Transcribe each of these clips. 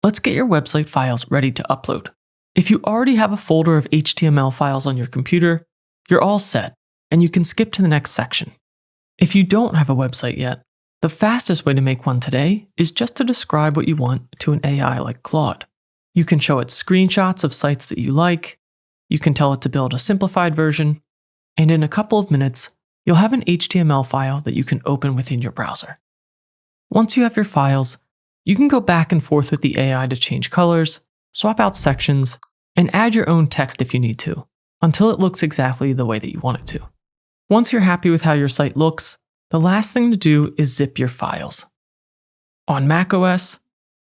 let's get your website files ready to upload. If you already have a folder of HTML files on your computer, you're all set, and you can skip to the next section. If you don't have a website yet, the fastest way to make one today is just to describe what you want to an AI like Claude. You can show it screenshots of sites that you like, you can tell it to build a simplified version, and in a couple of minutes, you'll have an HTML file that you can open within your browser. Once you have your files, you can go back and forth with the AI to change colors, swap out sections, and add your own text if you need to, until it looks exactly the way that you want it to. Once you're happy with how your site looks, the last thing to do is zip your files. On macOS,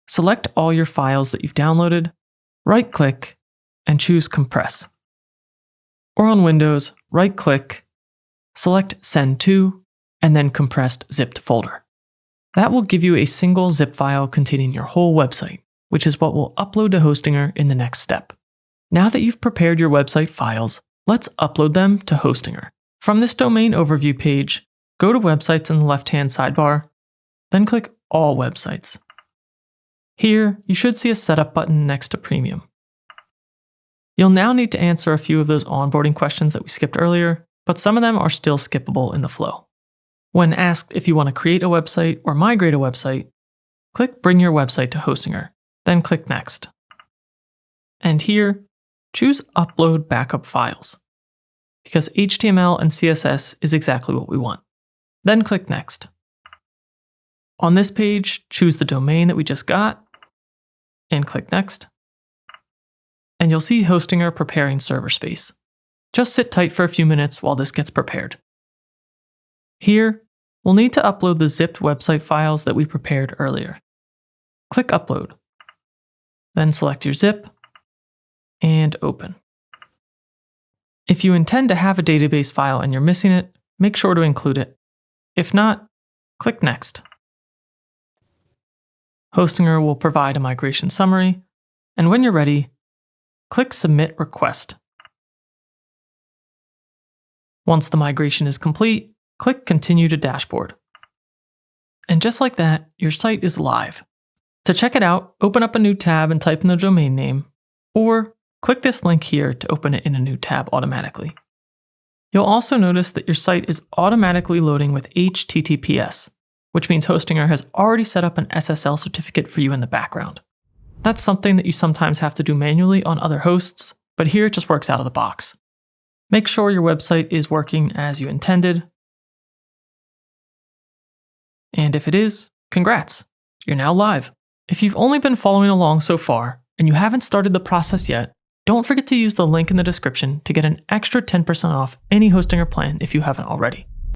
select all your files that you've downloaded, right-click, and choose Compress. Or on Windows, right-click, select Send To, and then Compressed Zipped Folder. That will give you a single zip file containing your whole website, which is what we'll upload to Hostinger in the next step. Now that you've prepared your website files, let's upload them to Hostinger. From this domain overview page, go to Websites in the left-hand sidebar, then click All Websites. Here, you should see a Setup button next to Premium. You'll now need to answer a few of those onboarding questions that we skipped earlier, but some of them are still skippable in the flow. When asked if you want to create a website or migrate a website, click Bring Your Website to Hostinger, then click Next. And here, choose Upload Backup Files, because HTML and CSS is exactly what we want. Then click Next. On this page, choose the domain that we just got, and click Next. And you'll see Hostinger preparing server space. Just sit tight for a few minutes while this gets prepared. Here, we'll need to upload the zipped website files that we prepared earlier. Click Upload. Then select your zip and open. If you intend to have a database file and you're missing it, make sure to include it. If not, click Next. Hostinger will provide a migration summary, and when you're ready, click Submit Request. Once the migration is complete, click Continue to Dashboard. And just like that, your site is live. To check it out, open up a new tab and type in the domain name, or click this link here to open it in a new tab automatically. You'll also notice that your site is automatically loading with HTTPS, which means Hostinger has already set up an SSL certificate for you in the background. That's something that you sometimes have to do manually on other hosts, but here it just works out of the box. Make sure your website is working as you intended. And if it is, congrats, you're now live. If you've only been following along so far, and you haven't started the process yet, don't forget to use the link in the description to get an extra 10% off any Hostinger plan if you haven't already.